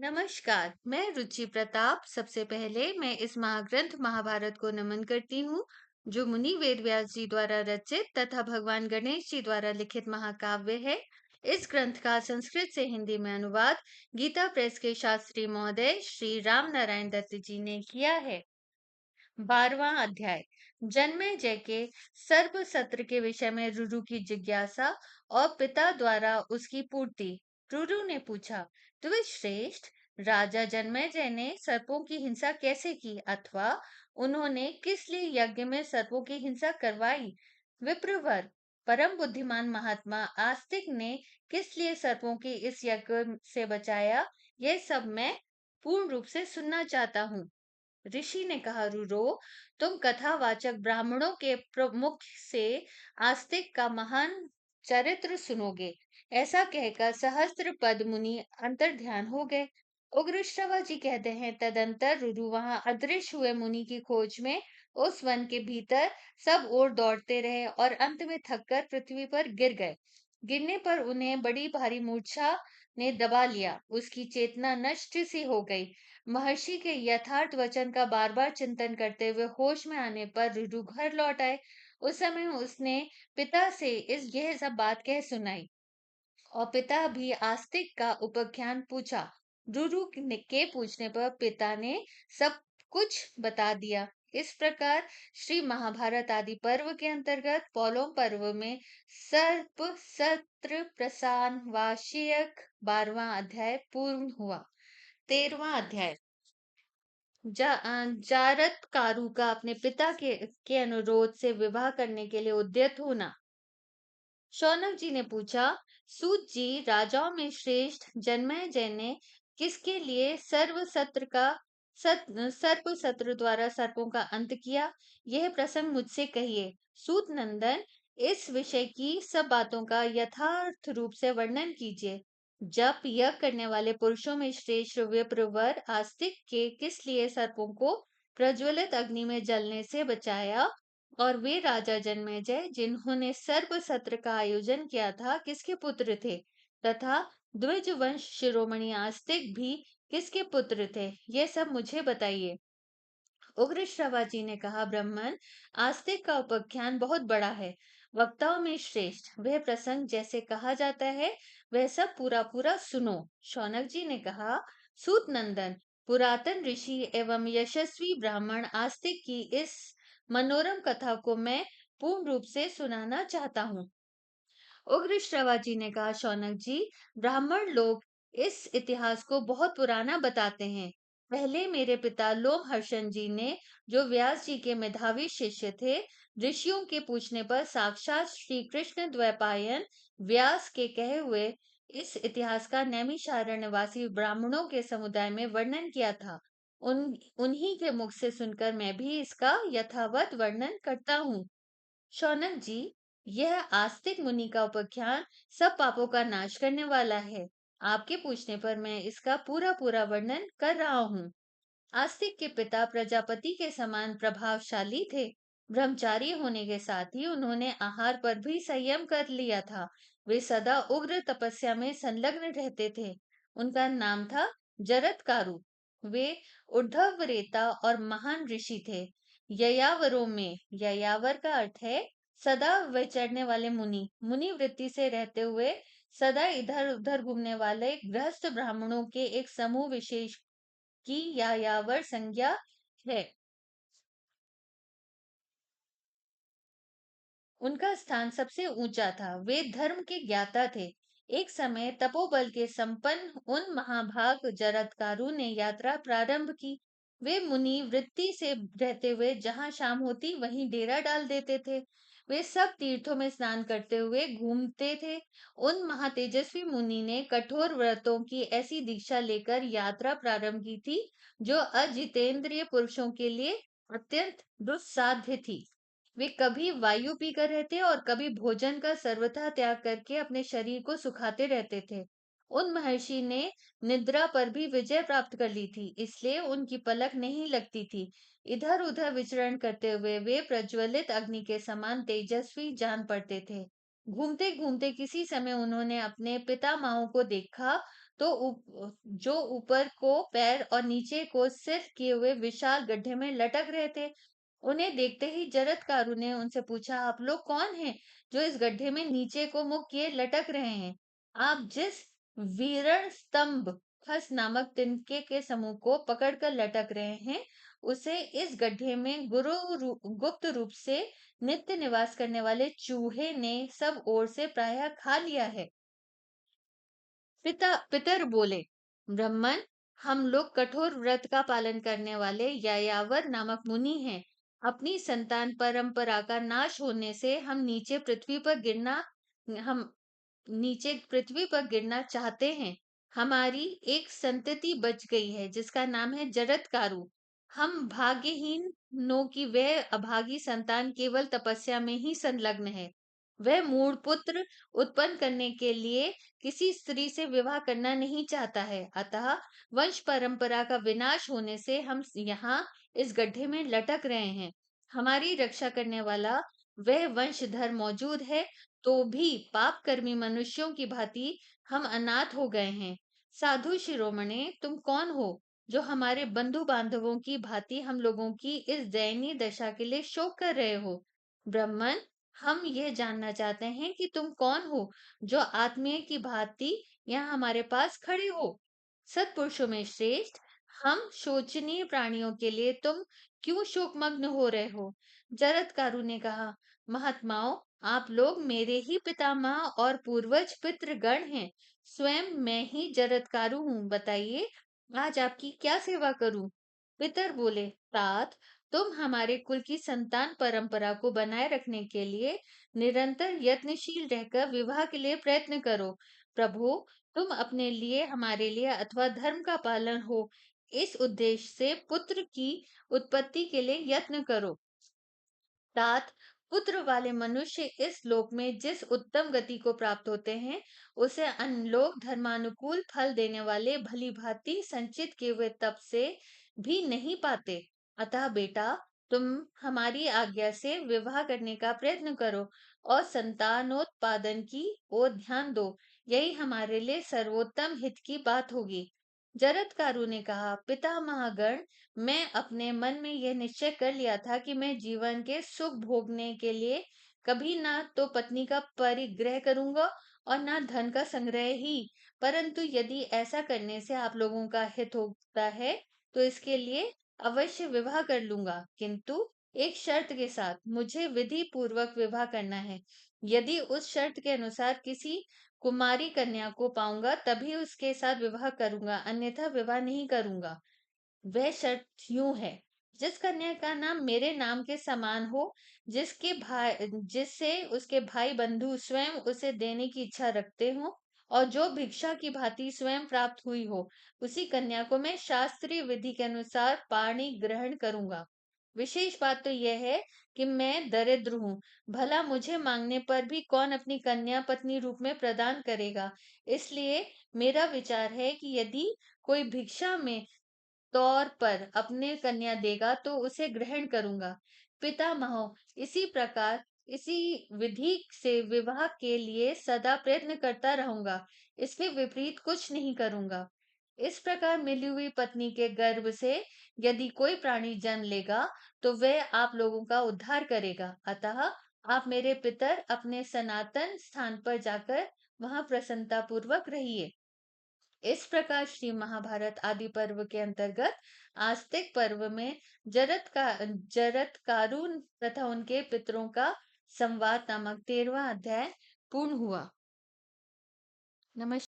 नमस्कार, मैं रुचि प्रताप। सबसे पहले मैं इस महाग्रंथ महाभारत को नमन करती हूँ, जो मुनि वेद व्यास जी द्वारा रचित तथा भगवान गणेश जी द्वारा लिखित महाकाव्य है। इस ग्रंथ का संस्कृत से हिंदी में अनुवाद गीता प्रेस के शास्त्री महोदय श्री राम नारायण दत्त जी ने किया है। 12वां अध्याय। जन्मेजय के सर्प सत्र के विषय में रुरु की जिज्ञासा और पिता द्वारा उसकी पूर्ति। रुरु ने पूछा, श्रेष्ठ, राजा जन्मेजय ने सर्पों की हिंसा कैसे की, अथवा उन्होंने किस लिए यज्ञ में सर्पों की हिंसा करवाई? विप्रवर, परम बुद्धिमान महात्मा आस्तिक ने किस लिए सर्पों की इस यज्ञ से बचाया? यह सब मैं पूर्ण रूप से सुनना चाहता हूँ। ऋषि ने कहा, रुरो, तुम कथावाचक ब्राह्मणों के प्रमुख से आस्तिक का महान चरित्र सुनोगे। ऐसा कहकर सहस्त्र पद मुनि अंतर्ध्यान हो गए। उग्र श्रवा जी कहते हैं, तदंतर रुरु वहां अदृश्य हुए मुनि की खोज में उस वन के भीतर सब ओर दौड़ते रहे और अंत में थककर पृथ्वी पर गिर गए। गिरने पर उन्हें बड़ी भारी मूर्छा ने दबा लिया। उसकी चेतना नष्ट सी हो गई। महर्षि के यथार्थ वचन का बार बार चिंतन करते हुए होश में आने पर रुरु घर लौट आए। उस समय उसने पिता से यह सब बात कह सुनाई और पिता भी आस्तिक का उपख्यान पूछा। रुरु के पूछने पर पिता ने सब कुछ बता दिया। इस प्रकार श्री महाभारत आदि पर्व के अंतर्गत पौलोम पर्व में सर्प सत्र प्रसान वार्षिक 12वां अध्याय पूर्ण हुआ। 13वां अध्याय। जारत कारू का अपने पिता के अनुरोध से विवाह करने के लिए उद्यत होना। शौनक जी ने पूछा, सूत जी, राजाओं में श्रेष्ठ जन्मेजय ने किसके लिए सर्प सत्र द्वारा सर्पों का अंत किया? यह प्रसंग मुझसे कहिए। सूत नंदन, इस विषय की सब बातों का यथार्थ रूप से वर्णन कीजिए। जप यज्ञ करने वाले पुरुषों में श्रेष्ठ विप्रवर आस्तिक के किस लिए सर्पों को प्रज्वलित अग्नि में जलने से बचाया? और वे राजा जन्मेजय जिन्होंने सर्प सत्र का आयोजन किया था, किसके पुत्र थे? तथा द्विज वंश शिरोमणि आस्तिक भी किसके पुत्र थे? ये सब मुझे बताइए। उग्र श्रवा जी ने कहा, ब्राह्मण, आस्तिक का उपाख्यान बहुत बड़ा है, वक्ताओं में श्रेष्ठ। वह प्रसंग जैसे कहा जाता है वह सब पूरा पूरा सुनो। शौनक जी ने कहा, सूत नंदन, पुरातन ऋषि एवं यशस्वी ब्राह्मण आस्तिक की इस मनोरम कथा को मैं पूर्ण रूप से सुनाना चाहता हूँ। उग्र श्रवा जी ने कहा, शौनक जी, ब्राह्मण लोग इस इतिहास को बहुत पुराना बताते हैं। पहले मेरे पिता लोमहर्षण जी ने, जो व्यास जी के मेधावी शिष्य थे, ऋषियों के पूछने पर साक्षात श्री कृष्ण द्वैपायन व्यास के कहे हुए इस इतिहास का नैमिषारण्यवासी ब्राह्मणों के समुदाय में वर्णन किया था। उन्हीं के मुख से सुनकर मैं भी इसका यथावत वर्णन करता हूँ। शौनक जी, यह आस्तिक मुनि का उपाख्यान सब पापों का नाश करने वाला है। आपके पूछने पर मैं इसका पूरा पूरा वर्णन कर रहा हूँ। आस्तिक के पिता प्रजापति के समान प्रभावशाली थे। ब्रह्मचारी होने के साथ ही उन्होंने आहार पर भी संयम कर लिया था। वे सदा उग्र तपस्या में संलग्न रहते थे। उनका नाम था जरत्कारु। वे ऊर्ध्वरेता और महान ऋषि थे। ययावरों में, ययावर का अर्थ है सदा विचरने वाले मुनि, मुनि वृत्ति से रहते हुए सदा इधर उधर घूमने वाले गृहस्थ ब्राह्मणों के एक समूह विशेष की यायावर संज्ञा है। उनका स्थान सबसे ऊंचा था। वे धर्म के ज्ञाता थे। एक समय तपोबल के संपन्न उन महाभाग जरत्कारु ने यात्रा प्रारंभ की। वे मुनि वृत्ति से रहते हुए जहां शाम होती वहीं डेरा डाल देते थे। वे सब तीर्थों में स्नान करते हुए घूमते थे। उन महातेजस्वी मुनि ने कठोर व्रतों की ऐसी दीक्षा लेकर यात्रा प्रारंभ की थी, जो अजितेंद्रिय पुरुषों के लिए अत्यंत दुस्साध्य थी। वे कभी वायु पीकर रहते और कभी भोजन का सर्वथा त्याग करके अपने शरीर को सुखाते रहते थे। उन महर्षि ने निद्रा पर भी विजय प्राप्त कर ली थी, इसलिए उनकी पलक नहीं लगती थी। इधर उधर विचरण करते हुए वे प्रज्वलित अग्नि के समान तेजस्वी जान पड़ते थे। घूमते घूमते किसी समय उन्होंने अपने पितामहों को देखा जो ऊपर को पैर और नीचे को सिर किए हुए विशाल गड्ढे में लटक रहे थे। उन्हें देखते ही जरत्कारू ने उनसे पूछा, आप लोग कौन हैं जो इस गड्ढे में नीचे को मुख किए लटक रहे हैं? आप जिस वीरण स्तंभ खस नामक तिनके के समूह को पकड़कर लटक रहे हैं, उसे इस गड्ढे में गुप्त रूप से नित्य निवास करने वाले चूहे ने सब ओर से प्रायः खा लिया है। पितर बोले, ब्राह्मण, हम लोग कठोर व्रत का पालन करने वाले यायावर नामक मुनि हैं। अपनी संतान परंपरा का नाश होने से हम नीचे पृथ्वी पर गिरना चाहते हैं। हमारी एक संतति बच गई है जिसका नाम है जरत्कारु। हम भाग्यहीनों की वह अभागी संतान केवल तपस्या में ही संलग्न है। वह मूढ़ पुत्र उत्पन्न करने के लिए किसी स्त्री से विवाह करना नहीं चाहता है। अतः वंश परंपरा का विनाश होने से हम यहाँ इस गड्ढे में लटक रहे हैं। हमारी रक्षा करने वाला वह वंशधर मौजूद है, तो भी पाप कर्मी मनुष्यों की भांति हम अनाथ हो गए हैं। साधु शिरोमणि, तुम कौन हो जो हमारे बंधु बांधवों की भांति हम लोगों की इस दयनीय दशा के लिए शोक कर रहे हो? ब्राह्मण, हम यह जानना चाहते हैं कि तुम कौन हो जो आत्मीय की भांति यहाँ हमारे पास खड़े हो। सत्पुरुषों में श्रेष्ठ, हम शोचनीय प्राणियों के लिए तुम क्यों शोकमग्न हो रहे हो? जरत्कारु ने कहा, महात्माओं, आप लोग मेरे ही पितामह और पूर्वज पितृगण हैं। स्वयं मैं ही जरत्कारु हूँ। बताइए, आज आपकी क्या सेवा करूं? पितर बोले, तात, तुम हमारे कुल की संतान परंपरा को बनाए रखने के लिए निरंतर यत्नशील रहकर विवाह के लिए प्रयत्न करो। प्रभु, तुम अपने लिए, हमारे लिए अथवा धर्म का पालन हो, इस उद्देश्य से पुत्र की उत्पत्ति के लिए यत्न करो। तात, पुत्र वाले मनुष्य इस लोक में जिस उत्तम गति को प्राप्त होते हैं, उसे अनलोक धर्मानुकूल फल देने वाले भली भांति संचित किए हुए तप से भी नहीं पाते। अतः बेटा, तुम हमारी आज्ञा से विवाह करने का प्रयत्न करो और संतानोत्पादन की ओर ध्यान दो। यही हमारे लिए सर्वोत्तम हित की बात होगी। जरत्कारु ने कहा, पितामहगण, मैं अपने मन में यह निश्चय कर लिया था कि मैं जीवन के सुख भोगने के लिए कभी ना तो पत्नी का परिग्रह करूंगा और ना धन का संग्रह ही। परंतु यदि ऐसा करने से आप लोगों का हित होता है, तो इसके लिए अवश्य विवाह कर लूंगा, किंतु एक शर्त के साथ। मुझे विधि पूर्वक विवाह करना है। यदि उस शर्त के अनुसार किसी कुमारी कन्या को पाऊंगा तभी उसके साथ विवाह करूंगा, अन्यथा विवाह नहीं करूंगा। वह शर्त यूं है, जिस कन्या का नाम मेरे नाम के समान हो, जिससे उसके भाई बंधु स्वयं उसे देने की इच्छा रखते हो, और जो भिक्षा की भांति स्वयं प्राप्त हुई हो, उसी कन्या को मैं शास्त्रीय विधि के अनुसार पाणी ग्रहण करूंगा। विशेष बात तो यह है कि मैं दरिद्र हूँ। भला मुझे मांगने पर भी कौन अपनी कन्या पत्नी रूप में प्रदान करेगा? इसलिए मेरा विचार है कि यदि कोई भिक्षा में तौर पर अपने कन्या देगा तो उसे ग्रहण करूंगा। पितामह, इसी प्रकार इसी विधि से विवाह के लिए सदा प्रयत्न करता रहूंगा। इसके विपरीत कुछ नहीं करूंगा। इस प्रकार मिली हुई पत्नी के गर्भ से यदि कोई प्राणी जन्म लेगा, तो वह आप लोगों का उद्धार करेगा। अतः आप मेरे पितर अपने सनातन स्थान पर जाकर वहां प्रसन्नता पूर्वक रहिए। इस प्रकार श्री महाभारत आदि पर्व के अंतर्गत आस्तिक पर्व में जरत्कारु तथा उनके पितरों का संवाद नामक 13वां अध्याय पूर्ण हुआ। नमस्कार।